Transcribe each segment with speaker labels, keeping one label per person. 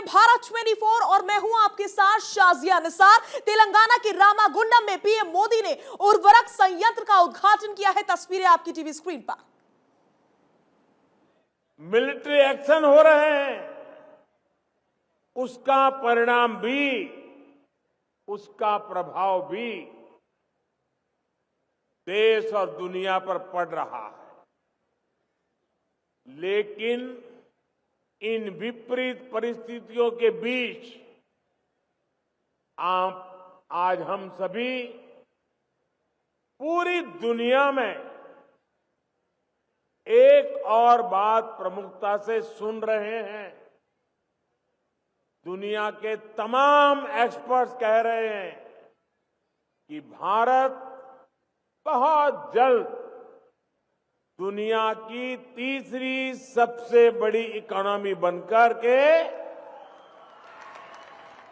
Speaker 1: भारत 24 और मैं हूं आपके साथ शाजिया निसार। तेलंगाना के रामागुंडम में पीएम मोदी ने उर्वरक संयंत्र का उद्घाटन किया है। तस्वीरें आपकी टीवी स्क्रीन पर।
Speaker 2: मिलिट्री एक्शन हो रहे हैं, उसका परिणाम भी, उसका प्रभाव भी देश और दुनिया पर पड़ रहा है। लेकिन इन विपरीत परिस्थितियों के बीच आज हम सभी पूरी दुनिया में एक और बात प्रमुखता से सुन रहे हैं। दुनिया के तमाम एक्सपर्ट्स कह रहे हैं कि भारत बहुत जल्द दुनिया की तीसरी सबसे बड़ी इकोनॉमी बनकर के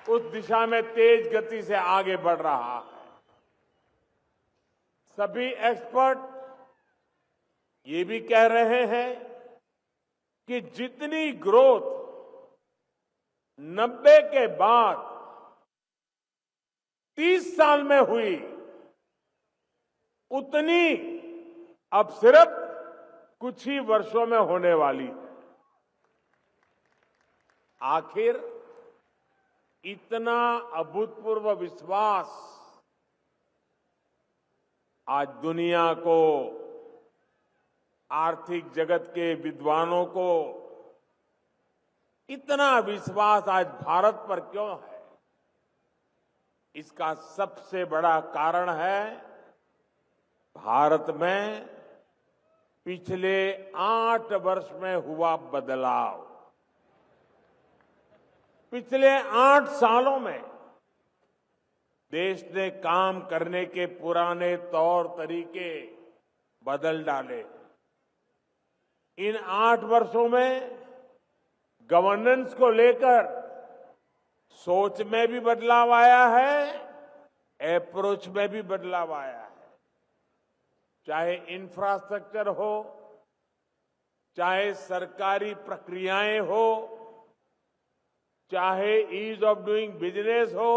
Speaker 2: उस दिशा में तेज गति से आगे बढ़ रहा है। सभी एक्सपर्ट ये भी कह रहे हैं कि जितनी ग्रोथ 90 के बाद 30 साल में हुई, उतनी अब सिर्फ कुछ ही वर्षों में होने वाली है। आखिर इतना अभूतपूर्व विश्वास आज दुनिया को, आर्थिक जगत के विद्वानों को इतना विश्वास आज भारत पर क्यों है? इसका सबसे बड़ा कारण है भारत में पिछले 8 वर्ष में हुआ बदलाव। पिछले 8 सालों में देश ने काम करने के पुराने तौर तरीके बदल डाले। इन 8 वर्षों में गवर्नेंस को लेकर सोच में भी बदलाव आया है, अप्रोच में भी बदलाव आया है। चाहे इंफ्रास्ट्रक्चर हो, चाहे सरकारी प्रक्रियाएं हो, चाहे ईज ऑफ डूइंग बिजनेस हो,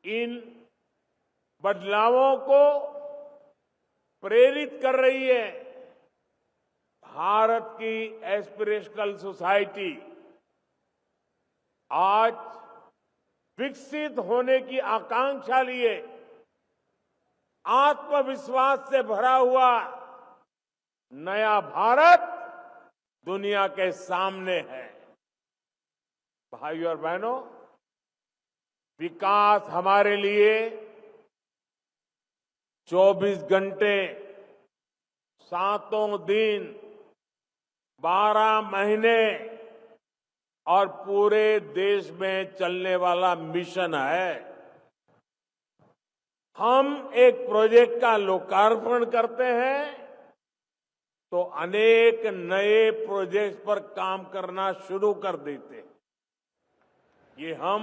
Speaker 2: इन बदलावों को प्रेरित कर रही है भारत की एस्पिरेशनल सोसाइटी। आज विकसित होने की आकांक्षा लिए आत्मविश्वास से भरा हुआ नया भारत दुनिया के सामने है। भाइयों और बहनों, विकास हमारे लिए 24 घंटे, 7 दिन, 12 महीने और पूरे देश में चलने वाला मिशन है। हम एक प्रोजेक्ट का लोकार्पण करते हैं तो अनेक नए प्रोजेक्ट पर काम करना शुरू कर देते हैं। ये हम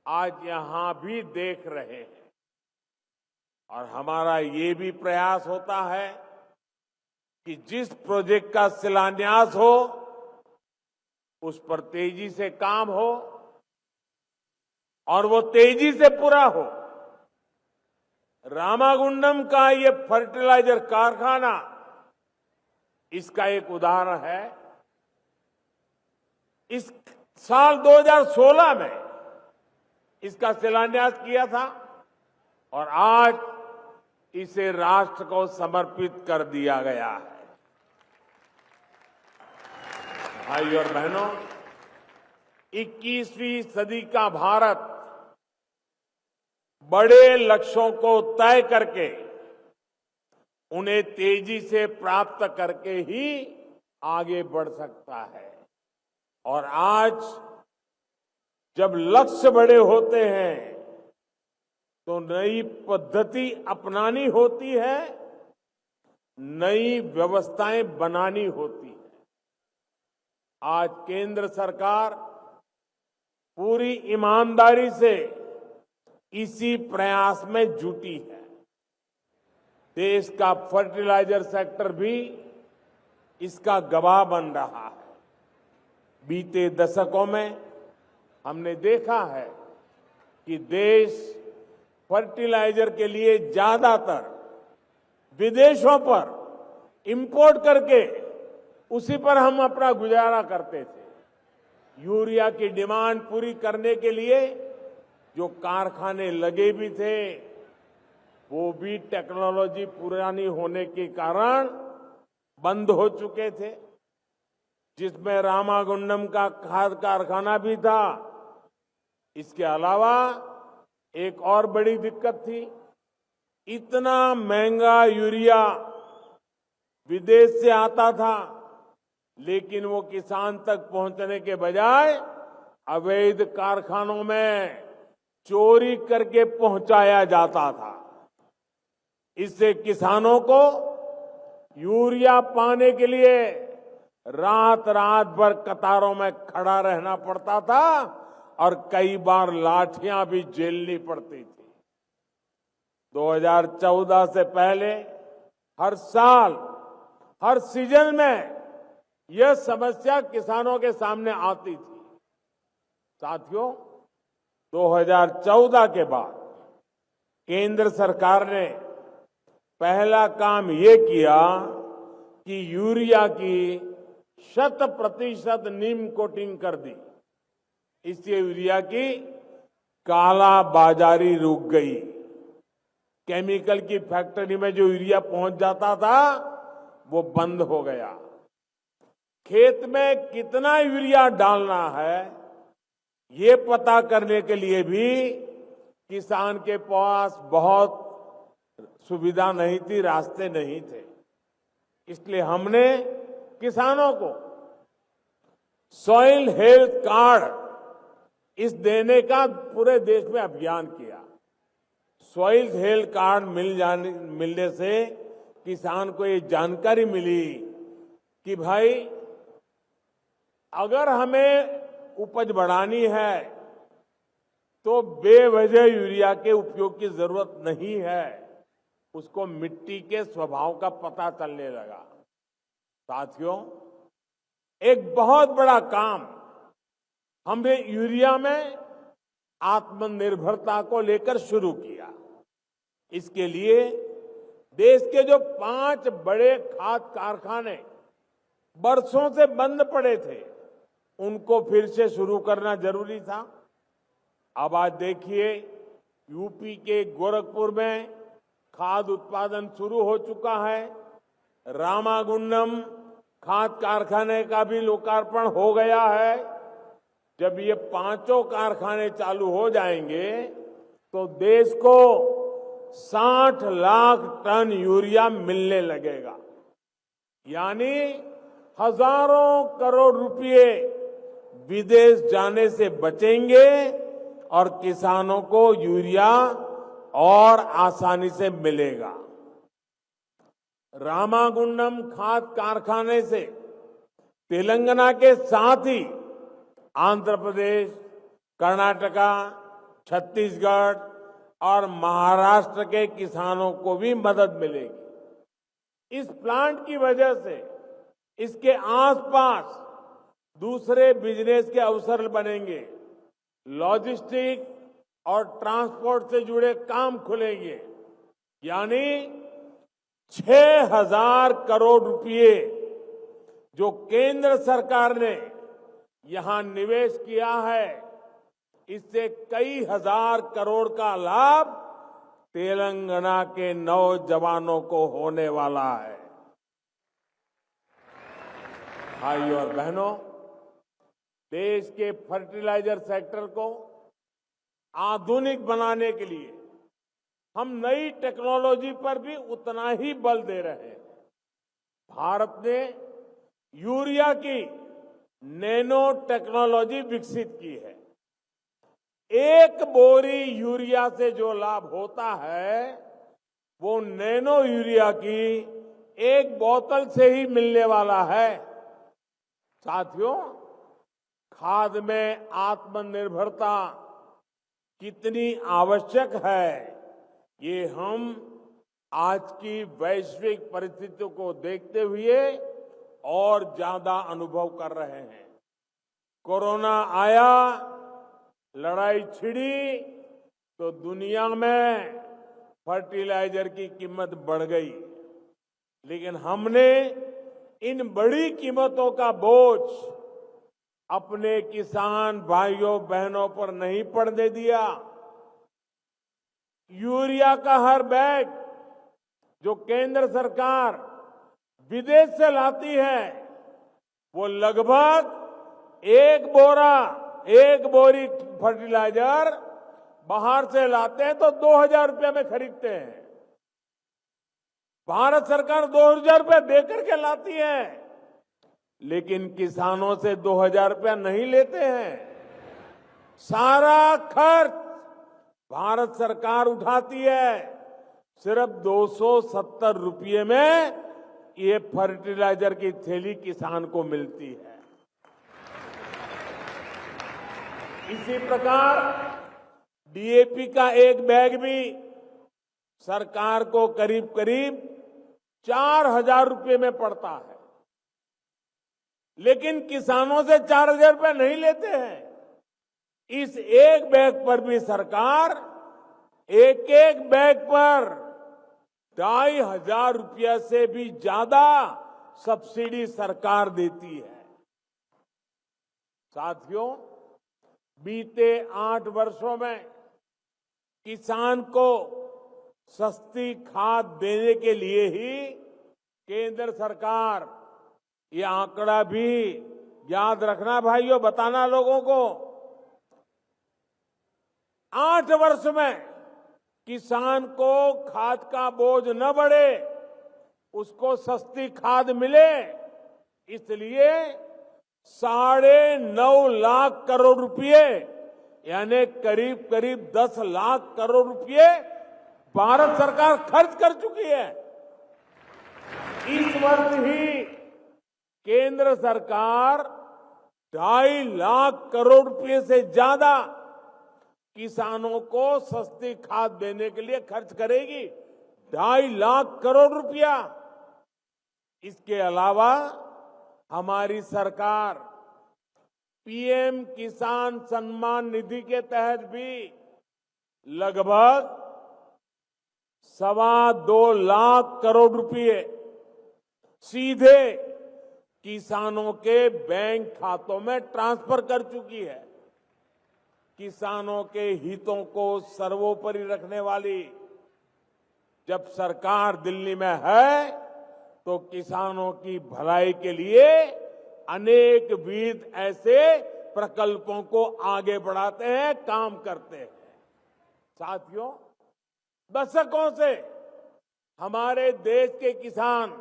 Speaker 2: आज यहां भी देख रहे हैं। और हमारा ये भी प्रयास होता है कि जिस प्रोजेक्ट का शिलान्यास हो उस पर तेजी से काम हो और वो तेजी से पूरा हो। रामागुंडम का ये फर्टिलाइजर कारखाना इसका एक उदाहरण है। इस साल 2016 में इसका शिलान्यास किया था और आज इसे राष्ट्र को समर्पित कर दिया गया है। भाइयों और बहनों, 21वीं सदी का भारत बड़े लक्ष्यों को तय करके उन्हें तेजी से प्राप्त करके ही आगे बढ़ सकता है। और आज जब लक्ष्य बड़े होते हैं तो नई पद्धति अपनानी होती है, नई व्यवस्थाएं बनानी होती है। आज केंद्र सरकार पूरी ईमानदारी से इसी प्रयास में जुटी है। देश का फर्टिलाइजर सेक्टर भी इसका गवाह बन रहा है। बीते दशकों में हमने देखा है कि देश फर्टिलाइजर के लिए ज्यादातर विदेशों पर इंपोर्ट करके उसी पर हम अपना गुजारा करते थे। यूरिया की डिमांड पूरी करने के लिए जो कारखाने लगे भी थे, वो भी टेक्नोलॉजी पुरानी होने के कारण बंद हो चुके थे, जिसमें रामागुंडम का खाद कारखाना भी था। इसके अलावा एक और बड़ी दिक्कत थी, इतना महंगा यूरिया विदेश से आता था, लेकिन वो किसान तक पहुंचने के बजाय अवैध कारखानों में चोरी करके पहुंचाया जाता था। इससे किसानों को यूरिया पाने के लिए रात रात भर कतारों में खड़ा रहना पड़ता था और कई बार लाठियां भी झेलनी पड़ती थी। 2014 से पहले हर साल, हर सीजन में यह समस्या किसानों के सामने आती थी। साथियों, 2014 के बाद केंद्र सरकार ने पहला काम ये किया कि यूरिया की 100% नीम कोटिंग कर दी। इससे यूरिया की काला बाजारी रुक गई। केमिकल की फैक्ट्री में जो यूरिया पहुंच जाता था, वो बंद हो गया। खेत में कितना यूरिया डालना है, ये पता करने के लिए भी किसान के पास बहुत सुविधा नहीं थी, रास्ते नहीं थे। इसलिए हमने किसानों को सॉइल हेल्थ कार्ड इस देने का पूरे देश में अभियान किया। सॉइल हेल्थ कार्ड मिलने से किसान को ये जानकारी मिली कि भाई अगर हमें उपज बढ़ानी है तो बेवजह यूरिया के उपयोग की जरूरत नहीं है। उसको मिट्टी के स्वभाव का पता चलने लगा। साथियों, एक बहुत बड़ा काम हमने यूरिया में आत्मनिर्भरता को लेकर शुरू किया। इसके लिए देश के जो 5 बड़े खाद कारखाने बरसों से बंद पड़े थे, उनको फिर से शुरू करना जरूरी था। अब आज देखिए, यूपी के गोरखपुर में खाद उत्पादन शुरू हो चुका है। रामागुंडम खाद कारखाने का भी लोकार्पण हो गया है। जब ये 5 कारखाने चालू हो जाएंगे तो देश को 60 लाख टन यूरिया मिलने लगेगा। यानी हजारों करोड़ रुपए विदेश जाने से बचेंगे और किसानों को यूरिया और आसानी से मिलेगा। रामागुंडम खाद कारखाने से तेलंगाना के साथ ही आंध्र प्रदेश, कर्नाटका, छत्तीसगढ़ और महाराष्ट्र के किसानों को भी मदद मिलेगी। इस प्लांट की वजह से इसके आसपास दूसरे बिजनेस के अवसर बनेंगे। लॉजिस्टिक और ट्रांसपोर्ट से जुड़े काम खुलेंगे। यानी 6,000 करोड़ रुपए जो केंद्र सरकार ने यहां निवेश किया है, इससे कई हजार करोड़ का लाभ तेलंगाना के नौजवानों को होने वाला है। भाइयों और बहनों, देश के फर्टिलाइजर सेक्टर को आधुनिक बनाने के लिए हम नई टेक्नोलॉजी पर भी उतना ही बल दे रहे हैं। भारत ने यूरिया की नैनो टेक्नोलॉजी विकसित की है। एक बोरी यूरिया से जो लाभ होता है, वो नैनो यूरिया की एक बोतल से ही मिलने वाला है। साथियों, खाद में आत्मनिर्भरता कितनी आवश्यक है, ये हम आज की वैश्विक परिस्थितियों को देखते हुए और ज्यादा अनुभव कर रहे हैं। कोरोना आया, लड़ाई छिड़ी तो दुनिया में फर्टिलाइजर की कीमत बढ़ गई। लेकिन हमने इन बड़ी कीमतों का बोझ अपने किसान भाइयों बहनों पर नहीं पड़ने दिया। यूरिया का हर बैग जो केंद्र सरकार विदेश से लाती है, वो लगभग एक बोरी फर्टिलाइजर बाहर से लाते हैं तो 2,000 रुपये में खरीदते हैं। भारत सरकार 2,000 रुपये देकर के लाती है, लेकिन किसानों से 2,000 रुपया नहीं लेते हैं। सारा खर्च भारत सरकार उठाती है। सिर्फ 270 रुपये में ये फर्टिलाइजर की थैली किसान को मिलती है। इसी प्रकार डीएपी का एक बैग भी सरकार को करीब करीब 4,000 रुपये में पड़ता है, लेकिन किसानों से 4,000 रुपये नहीं लेते हैं। इस एक बैग पर भी सरकार एक बैग पर 2,500 रुपया से भी ज्यादा सब्सिडी सरकार देती है। साथियों, बीते 8 वर्षों में किसान को सस्ती खाद देने के लिए ही केंद्र सरकार, ये आंकड़ा भी याद रखना भाइयों, बताना लोगों को, 8 वर्ष में किसान को खाद का बोझ न बढ़े, उसको सस्ती खाद मिले, इसलिए 9.5 लाख करोड़ रुपए यानी करीब करीब 10 लाख करोड़ रुपए भारत सरकार खर्च कर चुकी है। इस वर्ष ही केंद्र सरकार 2.5 लाख करोड़ रुपए से ज्यादा किसानों को सस्ती खाद देने के लिए खर्च करेगी, 2.5 लाख करोड़ रुपया। इसके अलावा हमारी सरकार पीएम किसान सम्मान निधि के तहत भी लगभग 2.25 लाख करोड़ रुपए सीधे किसानों के बैंक खातों में ट्रांसफर कर चुकी है। किसानों के हितों को सर्वोपरि रखने वाली जब सरकार दिल्ली में है, तो किसानों की भलाई के लिए अनेक विध ऐसे प्रकल्पों को आगे बढ़ाते हैं, काम करते हैं। साथियों, दशकों से हमारे देश के किसान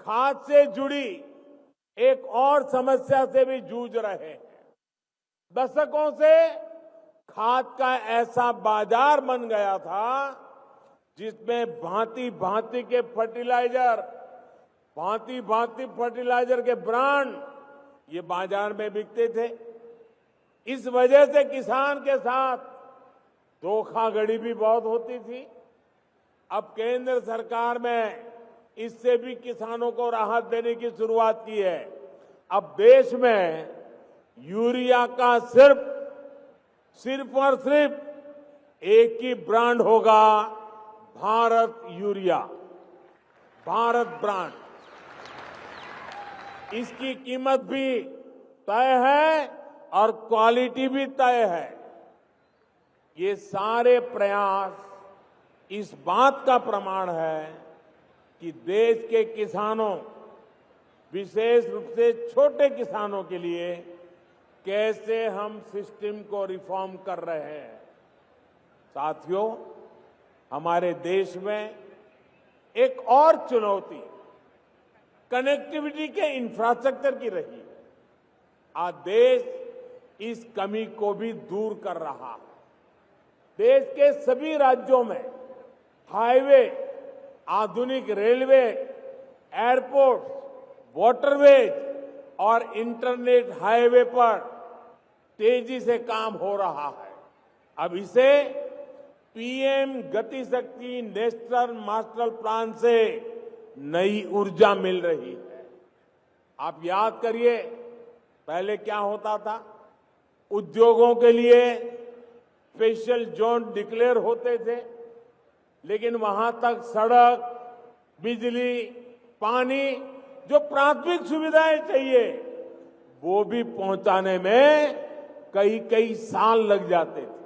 Speaker 2: खाद से जुड़ी एक और समस्या से भी जूझ रहे हैं। दशकों से खाद का ऐसा बाजार बन गया था जिसमें भांति भांति के फर्टिलाइजर, भांति भांति फर्टिलाइजर के ब्रांड ये बाजार में बिकते थे। इस वजह से किसान के साथ धोखाधड़ी भी बहुत होती थी। अब केंद्र सरकार में इससे भी किसानों को राहत देने की शुरुआत की है। अब देश में यूरिया का सिर्फ और सिर्फ एक ही ब्रांड होगा, भारत यूरिया, भारत ब्रांड। इसकी कीमत भी तय है और क्वालिटी भी तय है। ये सारे प्रयास इस बात का प्रमाण है कि देश के किसानों, विशेष रूप से छोटे किसानों के लिए कैसे हम सिस्टम को रिफॉर्म कर रहे हैं। साथियों, हमारे देश में एक और चुनौती कनेक्टिविटी के इंफ्रास्ट्रक्चर की रही है। आज देश इस कमी को भी दूर कर रहा है। देश के सभी राज्यों में हाईवे, आधुनिक रेलवे, एयरपोर्ट, वाटरवेज और इंटरनेट हाईवे पर तेजी से काम हो रहा है। अब इसे पीएम गति शक्ति नेशनल मास्टर प्लान से नई ऊर्जा मिल रही है। आप याद करिए, पहले क्या होता था, उद्योगों के लिए स्पेशल जोन डिक्लेयर होते थे, लेकिन वहां तक सड़क, बिजली, पानी, जो प्राथमिक सुविधाएं चाहिए, वो भी पहुंचाने में कई कई साल लग जाते थे।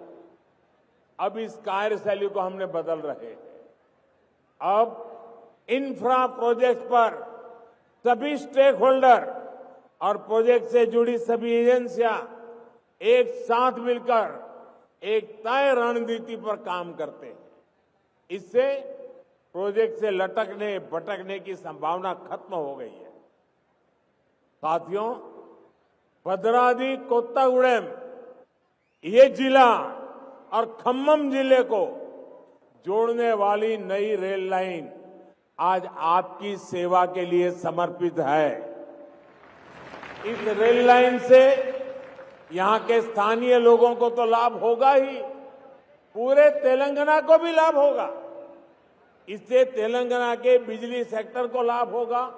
Speaker 2: अब इस कार्यशैली को हमने बदल रहे हैं। अब इंफ्रा प्रोजेक्ट पर सभी स्टेक होल्डर और प्रोजेक्ट से जुड़ी सभी एजेंसियां एक साथ मिलकर एक तय रणनीति पर काम करते हैं। इससे प्रोजेक्ट से लटकने भटकने की संभावना खत्म हो गई है। साथियों, भद्राद्री कोत्तागुडेम ये जिला और खम्मम जिले को जोड़ने वाली नई रेल लाइन आज आपकी सेवा के लिए समर्पित है। इस रेल लाइन से यहां के स्थानीय लोगों को तो लाभ होगा ही, पूरे तेलंगाना को भी लाभ होगा। इससे तेलंगाना के बिजली सेक्टर को लाभ होगा,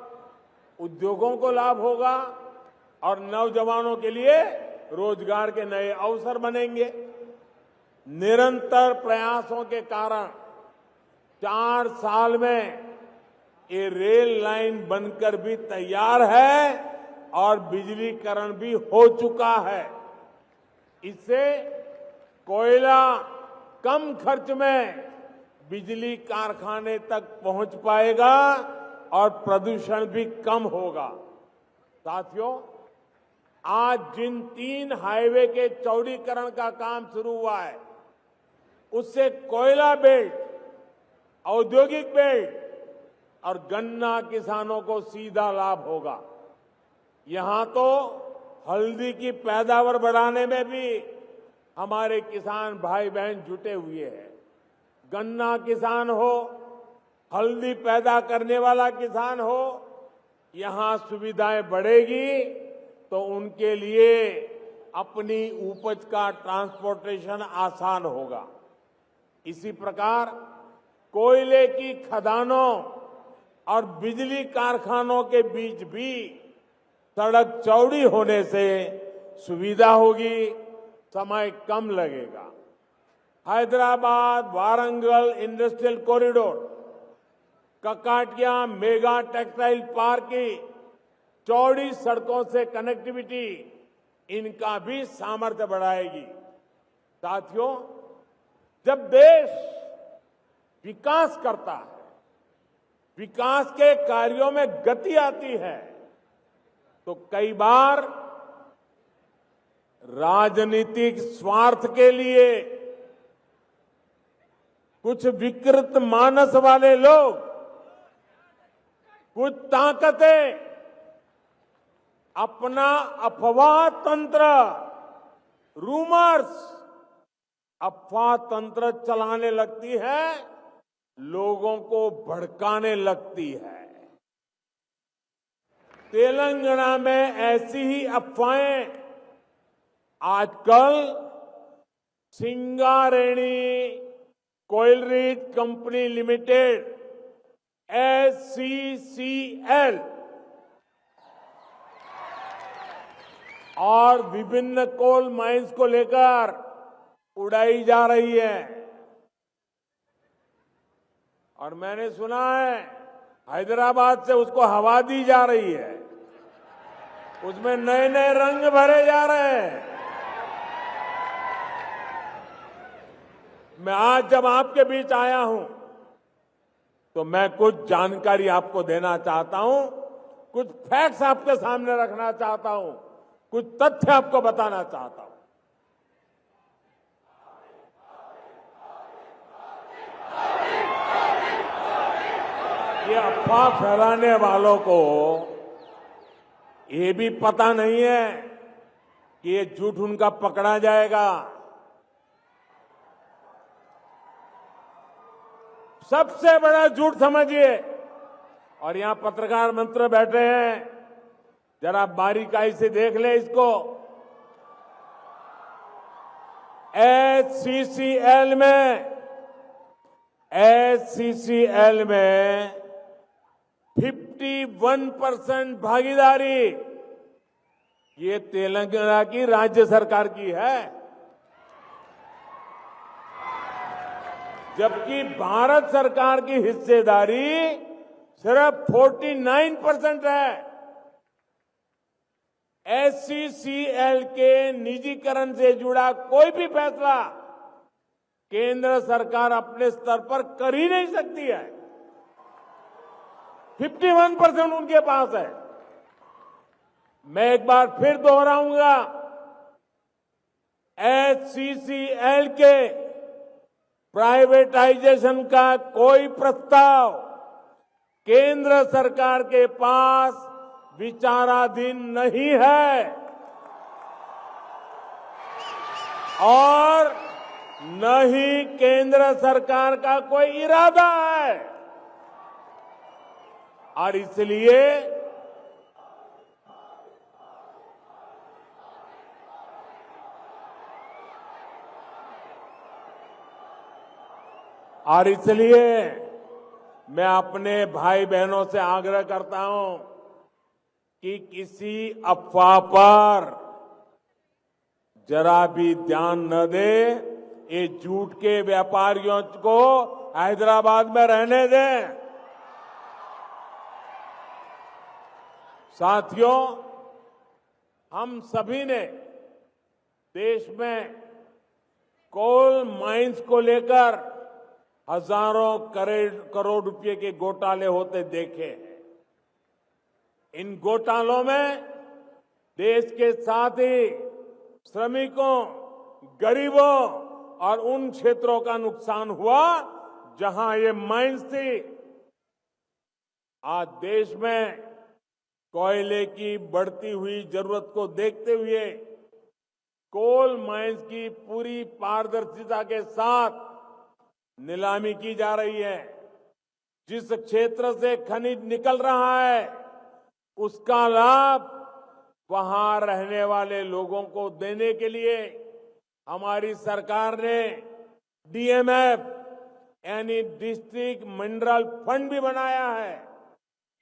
Speaker 2: उद्योगों को लाभ होगा और नौजवानों के लिए रोजगार के नए अवसर बनेंगे। निरंतर प्रयासों के कारण 4 साल में ये रेल लाइन बनकर भी तैयार है और बिजलीकरण भी हो चुका है। इससे कोयला कम खर्च में बिजली कारखाने तक पहुंच पाएगा और प्रदूषण भी कम होगा। साथियों, आज जिन 3 हाईवे के चौड़ीकरण का काम शुरू हुआ है, उससे कोयला बेल्ट, औद्योगिक बेल्ट और गन्ना किसानों को सीधा लाभ होगा। यहां तो हल्दी की पैदावार बढ़ाने में भी हमारे किसान भाई बहन जुटे हुए हैं। गन्ना किसान हो, हल्दी पैदा करने वाला किसान हो, यहां सुविधाएं बढ़ेगी तो उनके लिए अपनी उपज का ट्रांसपोर्टेशन आसान होगा। इसी प्रकार कोयले की खदानों और बिजली कारखानों के बीच भी सड़क चौड़ी होने से सुविधा होगी, समय कम लगेगा। Hyderabad Warangal industrial corridor, Kakatiya mega textile park की चौड़ी सड़कों से कनेक्टिविटी इनका भी सामर्थ्य बढ़ाएगी। साथियों, जब देश विकास करता है, विकास के कार्यों में गति आती है, तो कई बार राजनीतिक स्वार्थ के लिए कुछ विकृत मानस वाले लोग, कुछ ताकतें अपना अफवाह तंत्र, रूमर्स, अफवाह तंत्र चलाने लगती है, लोगों को भड़काने लगती है। तेलंगाना में ऐसी ही अफवाहें आजकल सिंगारेणी कोयलरीज कंपनी लिमिटेड SCCL और विभिन्न कोल माइंस को लेकर उड़ाई जा रही है। और मैंने सुना है हैदराबाद से उसको हवा दी जा रही है, उसमें नए नए रंग भरे जा रहे हैं। मैं आज जब आपके बीच आया हूं तो मैं कुछ जानकारी आपको देना चाहता हूं, कुछ फैक्ट्स आपके सामने रखना चाहता हूं, कुछ तथ्य आपको बताना चाहता हूं। ये अफवाह फैलाने वालों को ये भी पता नहीं है कि ये झूठ उनका पकड़ा जाएगा। सबसे बड़ा झूठ समझिए, और यहां पत्रकार मित्र बैठे हैं, जरा बारीकाई से देख ले इसको। SCCL में 51% भागीदारी ये तेलंगाना की राज्य सरकार की है, जबकि भारत सरकार की हिस्सेदारी सिर्फ 49% है। एचसीसीएल के निजीकरण से जुड़ा कोई भी फैसला केंद्र सरकार अपने स्तर पर कर ही नहीं सकती है। 51% उनके पास है। मैं एक बार फिर दोहराऊंगा, एचसीसीएल के प्राइवेटाइजेशन का कोई प्रस्ताव केंद्र सरकार के पास विचाराधीन नहीं है और न ही केंद्र सरकार का कोई इरादा है। और इसलिए मैं अपने भाई बहनों से आग्रह करता हूं कि किसी अफवाह पर जरा भी ध्यान न दे। ये झूठ के व्यापारियों को हैदराबाद में रहने दें। साथियों, हम सभी ने देश में कोल माइंस को लेकर हजारों करोड़ रुपए के घोटाले होते देखे हैं। इन घोटालों में देश के साथ ही श्रमिकों, गरीबों और उन क्षेत्रों का नुकसान हुआ जहां ये माइंस थी। आज देश में कोयले की बढ़ती हुई जरूरत को देखते हुए कोल माइंस की पूरी पारदर्शिता के साथ नीलामी की जा रही है। जिस क्षेत्र से खनिज निकल रहा है उसका लाभ वहां रहने वाले लोगों को देने के लिए हमारी सरकार ने डीएमएफ यानी डिस्ट्रिक्ट मिनरल फंड भी बनाया है।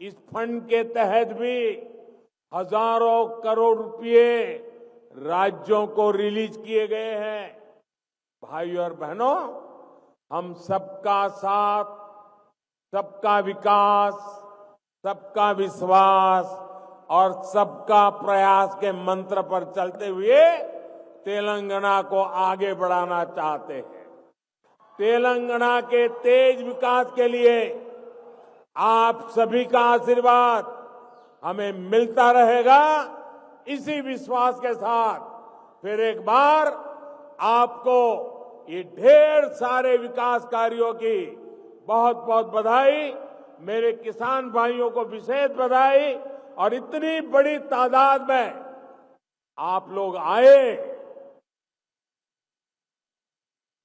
Speaker 2: इस फंड के तहत भी हजारों करोड़ रुपए राज्यों को रिलीज किए गए हैं। भाइयों और बहनों, हम सबका साथ, सबका विकास, सबका विश्वास और सबका प्रयास के मंत्र पर चलते हुए तेलंगाना को आगे बढ़ाना चाहते हैं। तेलंगाना के तेज विकास के लिए आप सभी का आशीर्वाद हमें मिलता रहेगा। इसी विश्वास के साथ फिर एक बार आपको ये ढेर सारे विकास कार्यों की बहुत बहुत बधाई। मेरे किसान भाइयों को विशेष बधाई। और इतनी बड़ी तादाद में आप लोग आए।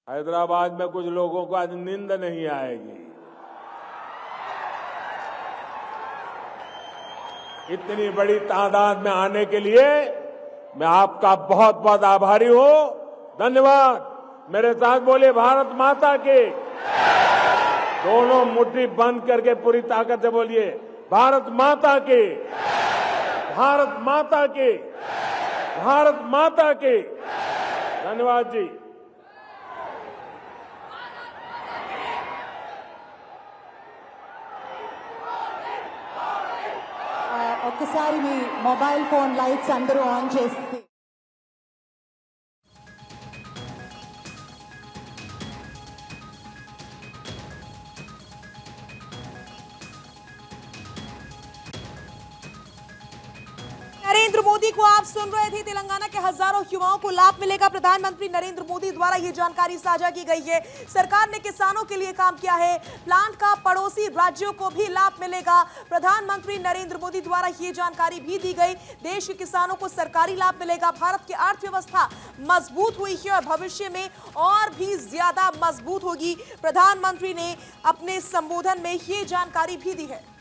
Speaker 2: हैदराबाद में कुछ लोगों को आज नींद नहीं आएगी। इतनी बड़ी तादाद में आने के लिए मैं आपका बहुत बहुत आभारी हूं। धन्यवाद। मेरे साथ बोले भारत माता की। दोनों मुट्ठी बंद करके पूरी ताकत से बोलिए भारत माता की, भारत माता की, भारत माता की। धन्यवाद जी।
Speaker 3: ఒక్కసారి మీ మొబైల్ ఫోన్ లైట్స్ అందరూ ఆన్ చేసి
Speaker 1: नरेंद्र मोदी को आप सुन रहे थे। तेलंगाना के हजारों युवाओं को लाभ मिलेगा। प्रधानमंत्री नरेंद्र मोदी द्वारा यह जानकारी साझा की गई है। सरकार ने किसानों के लिए काम किया है। प्लांट का पड़ोसी राज्यों को भी लाभ मिलेगा। प्रधानमंत्री नरेंद्र मोदी द्वारा यह जानकारी भी दी गई। देश के किसानों को सरकारी लाभ मिलेगा। भारत की अर्थव्यवस्था मजबूत हुई है और भविष्य में और भी ज्यादा मजबूत होगी। प्रधानमंत्री ने अपने संबोधन में यह जानकारी भी दी है।